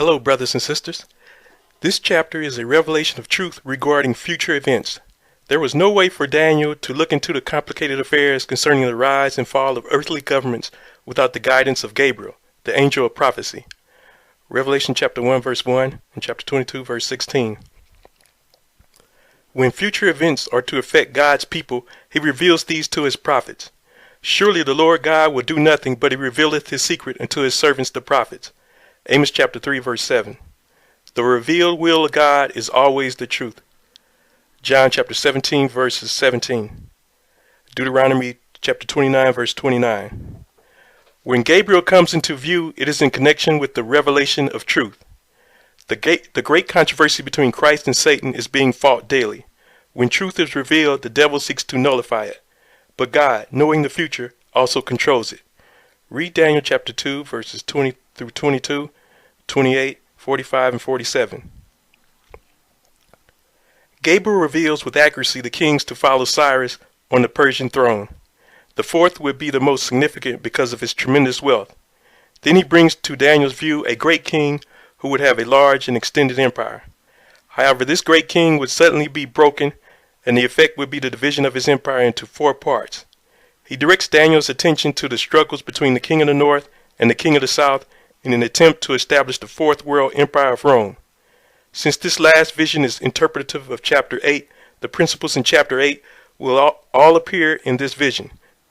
Hello, brothers and sisters. This chapter is a revelation of truth regarding future events. There was no way for Daniel to look into the complicated affairs concerning the rise and fall of earthly governments without the guidance of Gabriel, the angel of prophecy. Revelation chapter 1 verse 1 and chapter 22 verse 16. When future events are to affect God's people, he reveals these to his prophets. Surely the Lord God will do nothing, but he revealeth his secret unto his servants the prophets. Amos chapter 3 verse 7. The revealed will of God is always the truth. John chapter 17 verses 17. Deuteronomy chapter 29 verse 29. When Gabriel comes into view, it is in connection with the revelation of truth. The great controversy between Christ and Satan is being fought daily. When truth is revealed, the devil seeks to nullify it. But God, knowing the future, also controls it. Read Daniel chapter 2 verses 20 through 22, 28, 45, and 47. Gabriel reveals with accuracy the kings to follow Cyrus on the Persian throne. The fourth would be the most significant because of his tremendous wealth. Then he brings to Daniel's view a great king who would have a large and extended empire. However, this great king would suddenly be broken, and the effect would be the division of his empire into four parts. He directs Daniel's attention to the struggles between the king of the north and the king of the south in an attempt to establish the fourth world empire of Rome. Since this last vision is interpretative of chapter 8, the principles in chapter 8 will all appear in this vision.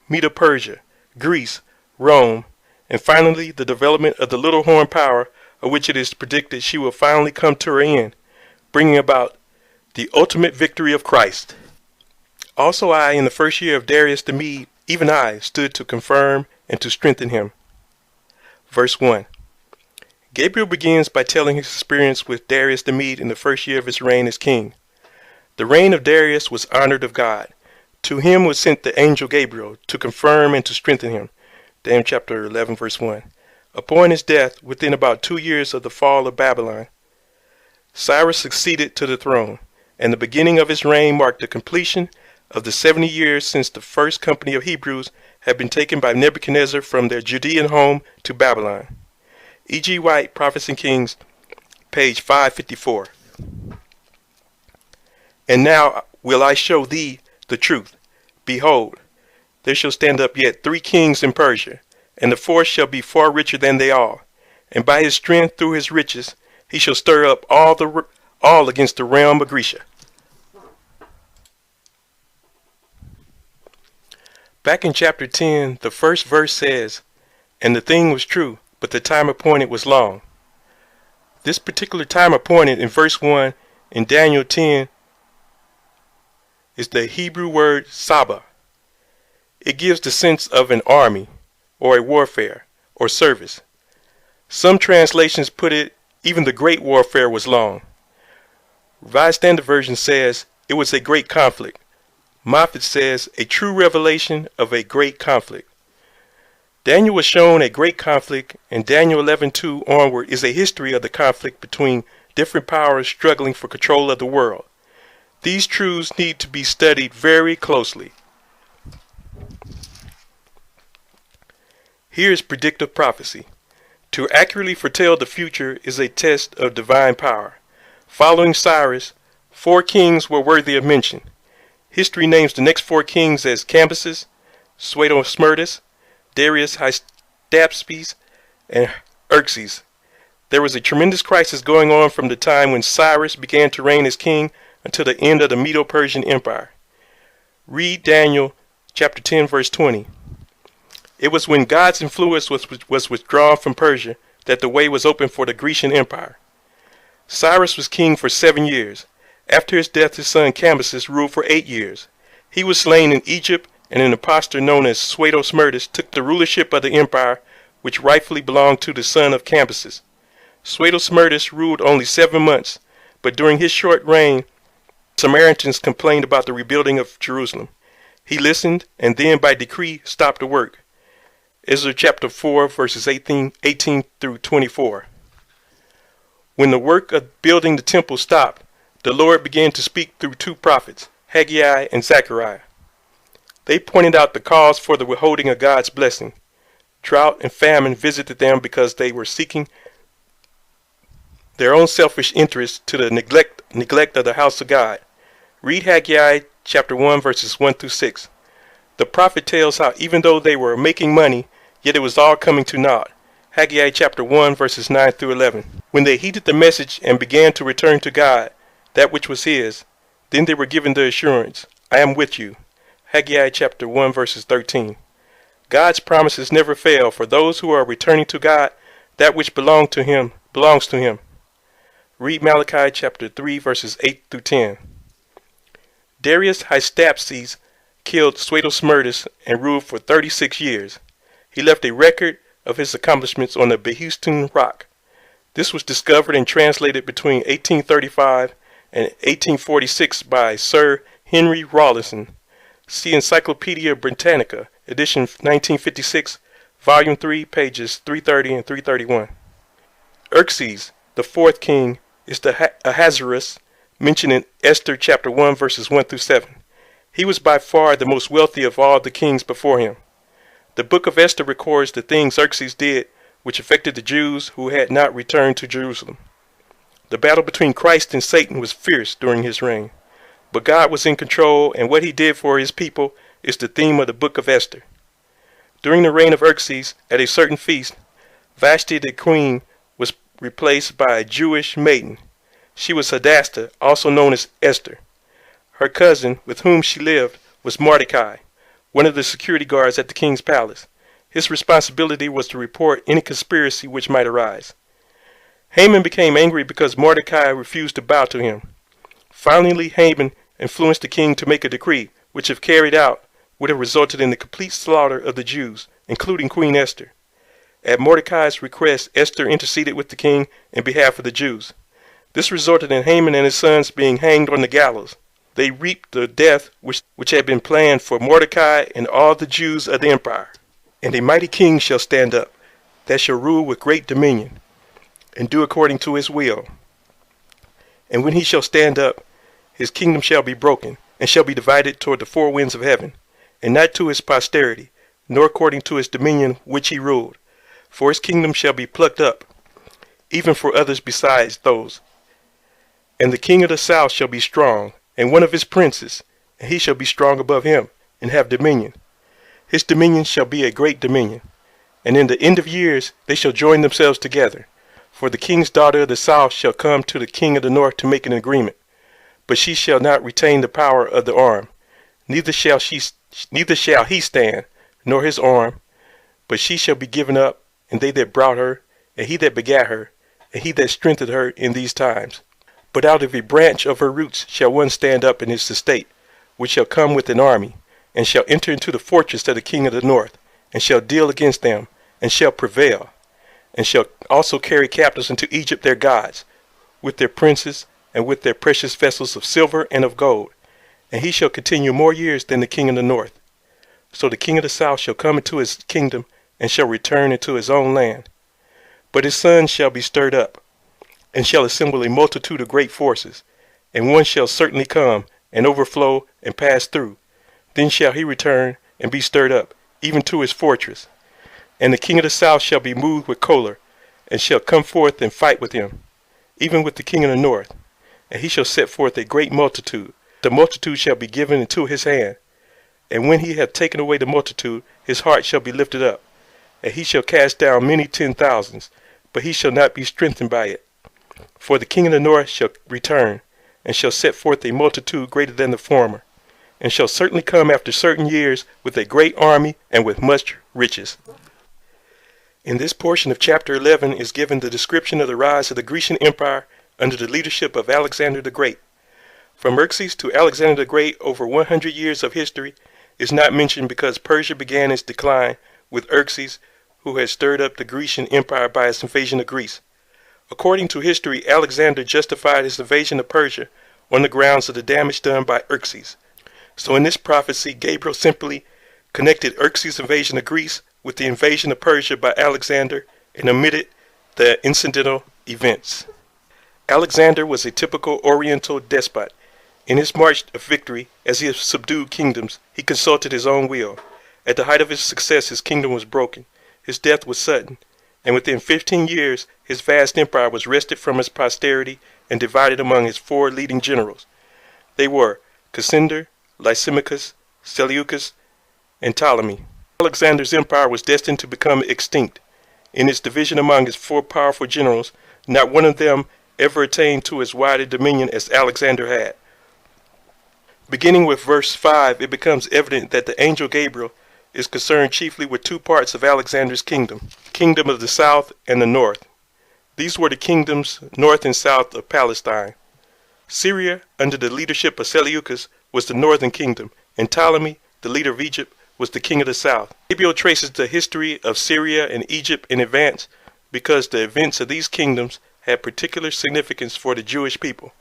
Medo-Persia, Greece, Rome, and finally the development of the little horn power, of which it is predicted she will finally come to her end, bringing about the ultimate victory of Christ. Also I, in the first year of Darius the Mede, even I, stood to confirm and to strengthen him. Verse 1. Gabriel begins by telling his experience with Darius the Mede in the first year of his reign as king. The reign of Darius was honored of God. To him was sent the angel Gabriel to confirm and to strengthen him. Daniel chapter 11 verse 1. Upon his death, within about 2 years of the fall of Babylon, Cyrus succeeded to the throne, and the beginning of his reign marked the completion of the 70 years since the first company of Hebrews had been taken by Nebuchadnezzar from their Judean home to Babylon. E.G. White, Prophets and Kings, page 554. And now will I show thee the truth. Behold, there shall stand up yet 3 kings in Persia, and the fourth shall be far richer than they all. And by his strength through his riches he shall stir up all against the realm of Grecia. Back in chapter 10, the first verse says, "And the thing was true, but the time appointed was long." This particular time appointed in verse 1 in Daniel 10 is the Hebrew word Saba. It gives the sense of an army, or a warfare, or service. Some translations put it, even the great warfare was long. Revised Standard Version says, it was a great conflict. Moffat says, a true revelation of a great conflict. Daniel was shown a great conflict, and Daniel 11:2 onward is a history of the conflict between different powers struggling for control of the world. These truths need to be studied very closely. Here is predictive prophecy. To accurately foretell the future is a test of divine power. Following Cyrus, 4 kings were worthy of mention. History names the next 4 kings as Cambyses, Suetonius, Darius Hystaspes, and Xerxes. There was a tremendous crisis going on from the time when Cyrus began to reign as king until the end of the Medo-Persian Empire. Read Daniel chapter 10 verse 20. It was when God's influence was withdrawn from Persia that the way was open for the Grecian Empire. Cyrus was king for 7 years. After his death, his son Cambyses ruled for 8 years. He was slain in Egypt, and an impostor known as Suetonius took the rulership of the empire, which rightfully belonged to the son of Cambyses. Suetonius ruled only 7 months, but during his short reign, Samaritans complained about the rebuilding of Jerusalem. He listened, and then by decree stopped the work. Ezra chapter 4 verses 18 through 24. When the work of building the temple stopped, the Lord began to speak through 2 prophets, Haggai and Zechariah. They pointed out the cause for the withholding of God's blessing. Drought and famine visited them because they were seeking their own selfish interests to the neglect of the house of God. Read Haggai chapter 1 verses 1 through 6. The prophet tells how even though they were making money, yet it was all coming to naught. Haggai chapter 1 verses 9 through 11. When they heeded the message and began to return to God, that which was his, then they were given the assurance, I am with you. Haggai chapter 1 verses 13. God's promises never fail for those who are returning to God. That which belongs to him belongs to him. Read Malachi chapter 3 verses 8 through 10. Darius Hystaspes killed Suetosmyrtus and ruled for 36 years. He left a record of his accomplishments on the Behistun rock. This was discovered and translated between 1835 and 1846 by Sir Henry Rawlinson. See Encyclopedia Britannica, edition 1956, volume 3, pages 330 and 331. Xerxes, the fourth king, is the Ahasuerus mentioned in Esther chapter 1 verses 1 through 7. He was by far the most wealthy of all the kings before him. The book of Esther records the things Xerxes did which affected the Jews who had not returned to Jerusalem. The battle between Christ and Satan was fierce during his reign, but God was in control, and what he did for his people is the theme of the book of Esther. During the reign of Xerxes, at a certain feast, Vashti the queen was replaced by a Jewish maiden. She was Hadassah, also known as Esther. Her cousin, with whom she lived, was Mordecai, one of the security guards at the king's palace. His responsibility was to report any conspiracy which might arise. Haman became angry because Mordecai refused to bow to him. Finally, Haman influenced the king to make a decree, which if carried out, would have resulted in the complete slaughter of the Jews, including Queen Esther. At Mordecai's request, Esther interceded with the king in behalf of the Jews. This resulted in Haman and his sons being hanged on the gallows. They reaped the death which had been planned for Mordecai and all the Jews of the empire. And a mighty king shall stand up, that shall rule with great dominion, and do according to his will. And when he shall stand up, his kingdom shall be broken, and shall be divided toward the four winds of heaven, and not to his posterity, nor according to his dominion which he ruled. For his kingdom shall be plucked up, even for others besides those. And the king of the south shall be strong, and one of his princes, and he shall be strong above him, and have dominion. His dominion shall be a great dominion, and in the end of years they shall join themselves together. For the king's daughter of the south shall come to the king of the north to make an agreement, but she shall not retain the power of the arm, neither shall he stand, nor his arm, but she shall be given up, and they that brought her, and he that begat her, and he that strengthened her in these times. But out of a branch of her roots shall one stand up in his estate, which shall come with an army, and shall enter into the fortress of the king of the north, and shall deal against them, and shall prevail, and shall also carry captives into Egypt their gods, with their princes, and with their precious vessels of silver and of gold. And he shall continue more years than the king of the north. So the king of the south shall come into his kingdom, and shall return into his own land. But his sons shall be stirred up, and shall assemble a multitude of great forces, and one shall certainly come, and overflow, and pass through. Then shall he return, and be stirred up, even to his fortress. And the king of the south shall be moved with choler, and shall come forth and fight with him, even with the king of the north. And he shall set forth a great multitude. The multitude shall be given into his hand. And when he hath taken away the multitude, his heart shall be lifted up. And he shall cast down many 10,000s, but he shall not be strengthened by it. For the king of the north shall return, and shall set forth a multitude greater than the former, and shall certainly come after certain years with a great army and with much riches. In this portion of chapter 11 is given the description of the rise of the Grecian Empire under the leadership of Alexander the Great. From Xerxes to Alexander the Great, over 100 years of history is not mentioned because Persia began its decline with Xerxes, who had stirred up the Grecian Empire by his invasion of Greece. According to history, Alexander justified his invasion of Persia on the grounds of the damage done by Xerxes. So in this prophecy, Gabriel simply connected Xerxes' invasion of Greece with the invasion of Persia by Alexander and omitted the incidental events. Alexander was a typical Oriental despot. In his march of victory, as he subdued kingdoms, he consulted his own will. At the height of his success, his kingdom was broken. His death was sudden. and within 15 years his vast empire was wrested from his posterity and divided among his 4 leading generals. They were Cassander, Lysimachus, Seleucus, and Ptolemy. Alexander's empire was destined to become extinct. In its division among his 4 powerful generals, not one of them ever attained to as wide a dominion as Alexander had. Beginning with verse 5, it becomes evident that the angel Gabriel is concerned chiefly with 2 parts of Alexander's kingdom, the kingdom of the south and the north. These were the kingdoms north and south of Palestine. Syria, under the leadership of Seleucus, was the northern kingdom, and Ptolemy, the leader of Egypt, was the king of the south. Gabriel traces the history of Syria and Egypt in advance because the events of these kingdoms had particular significance for the Jewish people.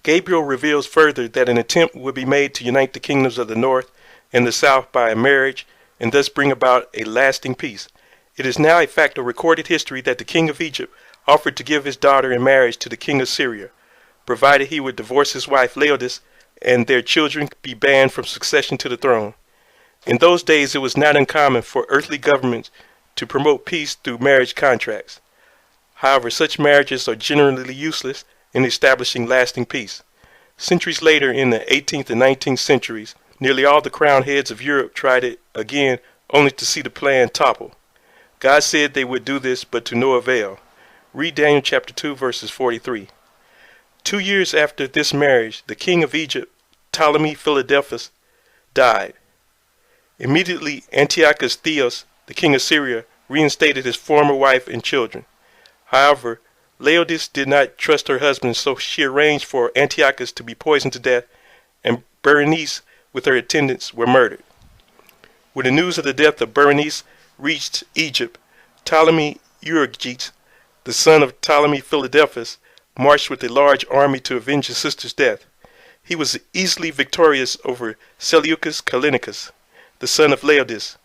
Gabriel reveals further that an attempt would be made to unite the kingdoms of the north and the south by a marriage and thus bring about a lasting peace. It is now a fact of recorded history that the king of Egypt offered to give his daughter in marriage to the king of Syria, provided he would divorce his wife Laodice and their children be banned from succession to the throne. In those days it was not uncommon for earthly governments to promote peace through marriage contracts. However, such marriages are generally useless in establishing lasting peace. Centuries later, in the 18th and 19th centuries, nearly all the crowned heads of Europe tried it again, only to see the plan topple. God said they would do this, but to no avail. Read Daniel chapter 2, verses 43. 2 years after this marriage, the king of Egypt, Ptolemy Philadelphus, died. Immediately, Antiochus Theos, the king of Syria, reinstated his former wife and children. However, Laodice did not trust her husband, so she arranged for Antiochus to be poisoned to death, and Berenice with her attendants were murdered. When the news of the death of Berenice reached Egypt, Ptolemy Euergetes, the son of Ptolemy Philadelphus, marched with a large army to avenge his sister's death. He was easily victorious over Seleucus Callinicus, the son of Laodice,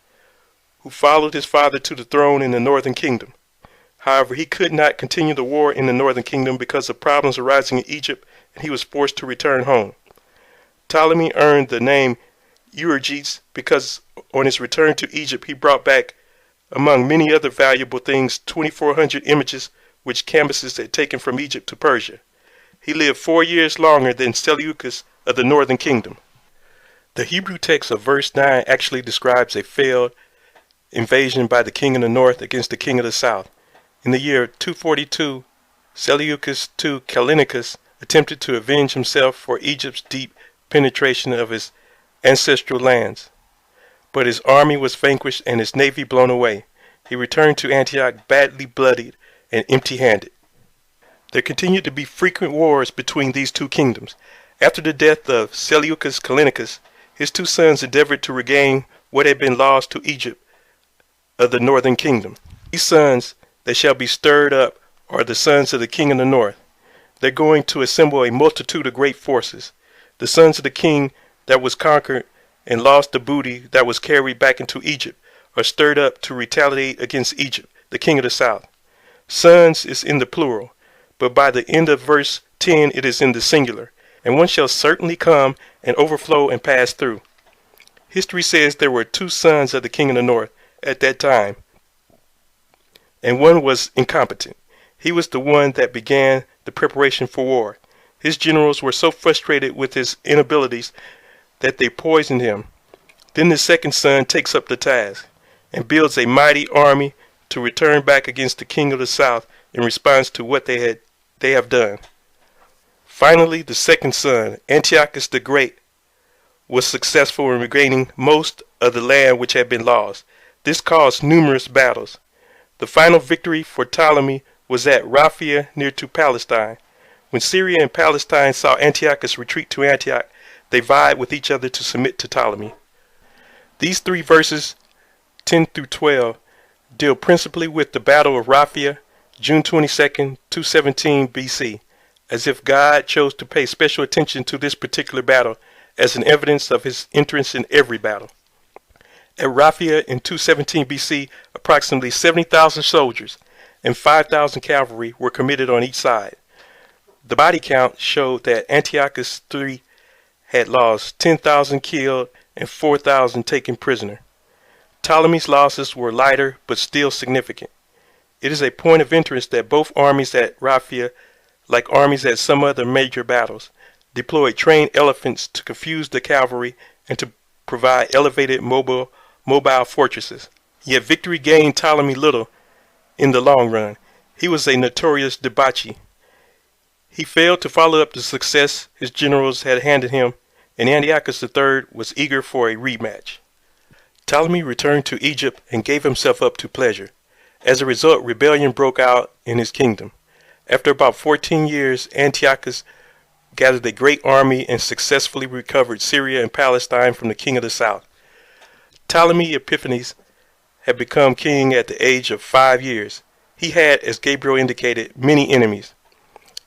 who followed his father to the throne in the northern kingdom. However, he could not continue the war in the northern kingdom because of problems arising in Egypt, and he was forced to return home. Ptolemy earned the name Euergetes because on his return to Egypt he brought back, among many other valuable things, 2,400 images which Cambyses had taken from Egypt to Persia. He lived 4 years longer than Seleucus of the northern kingdom. The Hebrew text of verse 9 actually describes a failed invasion by the king of the north against the king of the south. In the year 242, Seleucus II Callinicus attempted to avenge himself for Egypt's deep penetration of his ancestral lands. But his army was vanquished and his navy blown away. He returned to Antioch badly bloodied and empty-handed. There continued to be frequent wars between these 2 kingdoms. After the death of Seleucus Callinicus, his 2 sons endeavored to regain what had been lost to Egypt of the northern kingdom. These sons that shall be stirred up are the sons of the king of the north. They're going to assemble a multitude of great forces. The sons of the king that was conquered and lost the booty that was carried back into Egypt are stirred up to retaliate against Egypt, the king of the south. Sons is in the plural, but by the end of verse 10 it is in the singular, and one shall certainly come and overflow and pass through. History says there were 2 sons of the king of the north at that time, and one was incompetent. He was the one that began the preparation for war. His generals were so frustrated with his inabilities that they poisoned him. Then the second son takes up the task and builds a mighty army to return back against the king of the south in response to what they have done. Finally, the second son, Antiochus the Great, was successful in regaining most of the land which had been lost. This caused numerous battles. The final victory for Ptolemy was at Raphia near to Palestine. When Syria and Palestine saw Antiochus retreat to Antioch, they vied with each other to submit to Ptolemy. These 3 verses, 10 through 12, deal principally with the Battle of Raphia, June 22nd, 217 BC, as if God chose to pay special attention to this particular battle as an evidence of his entrance in every battle. At Raphia in 217 BC, approximately 70,000 soldiers and 5,000 cavalry were committed on each side. The body count showed that Antiochus III had lost 10,000 killed and 4,000 taken prisoner. Ptolemy's losses were lighter but still significant. It is a point of interest that both armies at Raphia, like armies at some other major battles, deployed trained elephants to confuse the cavalry and to provide elevated mobile fortresses. Yet victory gained Ptolemy little in the long run. He was a notorious debauchee. He failed to follow up the success his generals had handed him, and Antiochus III was eager for a rematch. Ptolemy returned to Egypt and gave himself up to pleasure. As a result, rebellion broke out in his kingdom. After about 14 years, Antiochus gathered a great army and successfully recovered Syria and Palestine from the king of the south. Ptolemy Epiphanes had become king at the age of 5 years. He had, as Gabriel indicated, many enemies.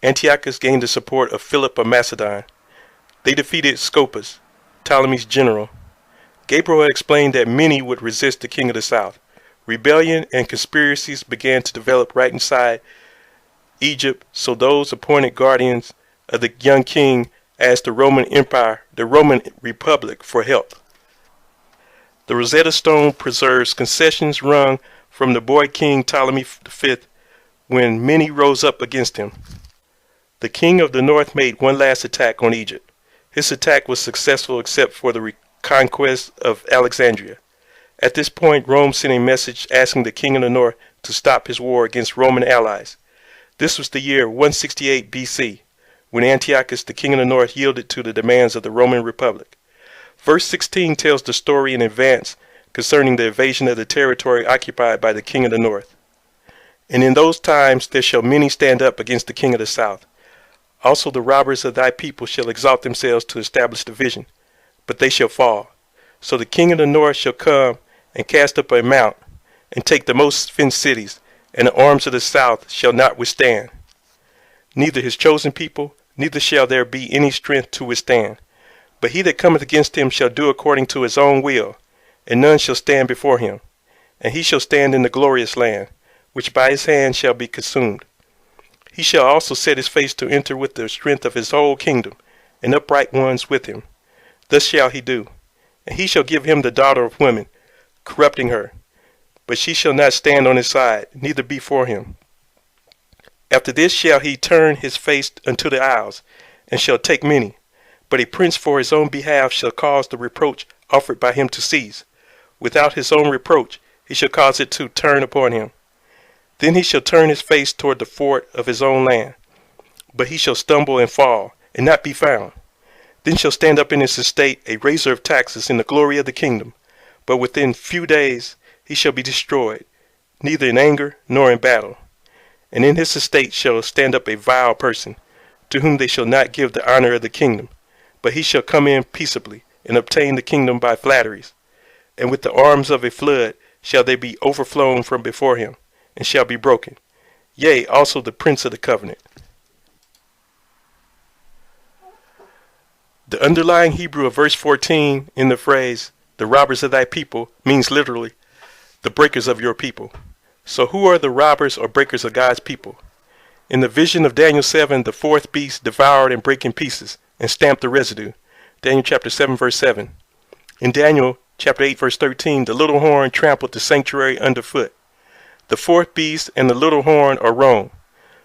Antiochus gained the support of Philip of Macedon. They defeated Scopas, Ptolemy's general. Gabriel had explained that many would resist the king of the south. Rebellion and conspiracies began to develop right inside Egypt, so those appointed guardians of the young king asked the Roman Empire, the Roman Republic, for help. The Rosetta Stone preserves concessions wrung from the boy king Ptolemy V when many rose up against him. The king of the north made one last attack on Egypt. His attack was successful except for the reconquest of Alexandria. At this point, Rome sent a message asking the king of the north to stop his war against Roman allies. This was the year 168 BC, when Antiochus, the king of the north, yielded to the demands of the Roman Republic. Verse 16 tells the story in advance concerning the invasion of the territory occupied by the king of the north. And in those times there shall many stand up against the king of the south. Also the robbers of thy people shall exalt themselves to establish division, but they shall fall. So the king of the north shall come and cast up a mount, and take the most fenced cities, and the arms of the south shall not withstand. Neither his chosen people, neither shall there be any strength to withstand. But he that cometh against him shall do according to his own will, and none shall stand before him. And he shall stand in the glorious land, which by his hand shall be consumed. He shall also set his face to enter with the strength of his whole kingdom, and upright ones with him. Thus shall he do. And he shall give him the daughter of women, corrupting her. But she shall not stand on his side, neither be for him. After this shall he turn his face unto the isles, and shall take many. But a prince for his own behalf shall cause the reproach offered by him to cease. Without his own reproach he shall cause it to turn upon him. Then he shall turn his face toward the fort of his own land. But he shall stumble and fall, and not be found. Then shall stand up in his estate a raiser of taxes in the glory of the kingdom. But within few days he shall be destroyed, neither in anger nor in battle. And in his estate shall stand up a vile person, to whom they shall not give the honor of the kingdom. But he shall come in peaceably, and obtain the kingdom by flatteries. And with the arms of a flood shall they be overflown from before him, and shall be broken. Yea, also the prince of the covenant. The underlying Hebrew of verse 14 in the phrase, the robbers of thy people, means literally, the breakers of your people. So who are the robbers or breakers of God's people? In the vision of Daniel 7, the fourth beast devoured and brake in pieces, and stamped the residue. Daniel chapter 7, verse 7. In Daniel chapter 8, verse 13, the little horn trampled the sanctuary underfoot. The fourth beast and the little horn are Rome.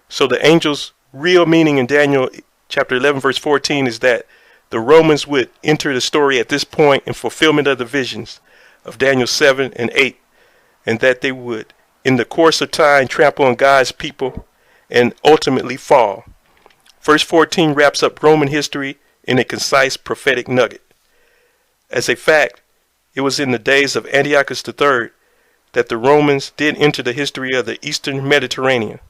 So the angel's real meaning in Daniel chapter 11, verse 14 is that the Romans would enter the story at this point in fulfillment of the visions of Daniel 7 and 8, and that they would, in the course of time, trample on God's people and ultimately fall. Verse 14 wraps up Roman history in a concise prophetic nugget. As a fact, it was in the days of Antiochus III that the Romans did enter the history of the Eastern Mediterranean.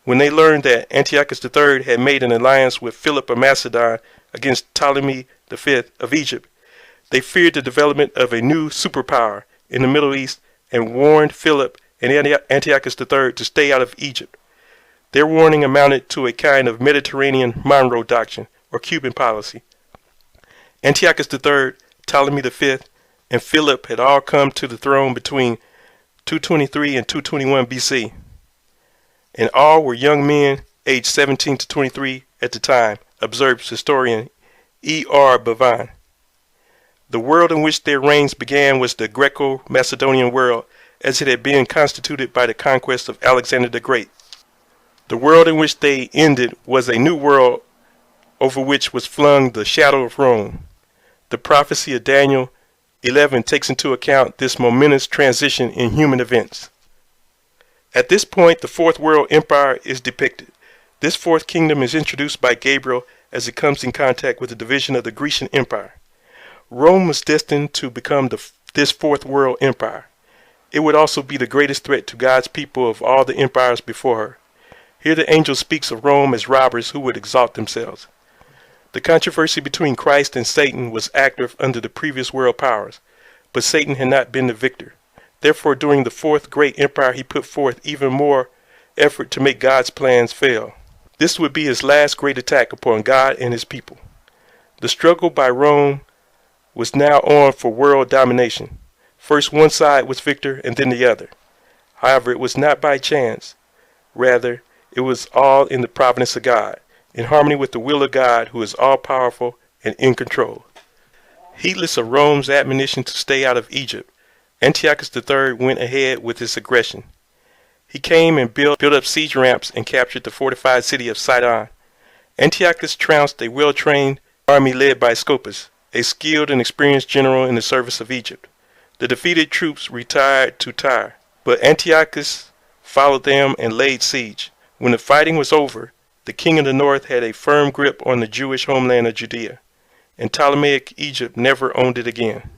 When they learned that Antiochus III had made an alliance with Philip of Macedon against Ptolemy V of Egypt, they feared the development of a new superpower in the Middle East and warned Philip and Antiochus III to stay out of Egypt. Their warning amounted to a kind of Mediterranean Monroe Doctrine or Cuban policy. Antiochus III, Ptolemy V, and Philip had all come to the throne between 223 and 221 BC. And all were young men aged 17 to 23 at the time, observes historian E.R. Bavine. The world in which their reigns began was the Greco-Macedonian world, as it had been constituted by the conquest of Alexander the Great. The world in which they ended was a new world over which was flung the shadow of Rome. The prophecy of Daniel 11 takes into account this momentous transition in human events. At this point, the Fourth World Empire is depicted. This fourth kingdom is introduced by Gabriel as it comes in contact with the division of the Grecian Empire. Rome was destined to become this Fourth World Empire. It would also be the greatest threat to God's people of all the empires before her. Here the angel speaks of Rome as robbers who would exalt themselves. The controversy between Christ and Satan was active under the previous world powers, but Satan had not been the victor. Therefore, during the fourth great empire, he put forth even more effort to make God's plans fail. This would be his last great attack upon God and his people. The struggle by Rome was now on for world domination. First one side was victor and then the other. However, it was not by chance. Rather, it was all in the providence of God, in harmony with the will of God, who is all-powerful and in control. Heedless of Rome's admonition to stay out of Egypt, Antiochus III went ahead with his aggression. He came and built up siege ramps and captured the fortified city of Sidon. Antiochus trounced a well-trained army led by Scopas, a skilled and experienced general in the service of Egypt. The defeated troops retired to Tyre, but Antiochus followed them and laid siege. When the fighting was over, the king of the north had a firm grip on the Jewish homeland of Judea, and Ptolemaic Egypt never owned it again.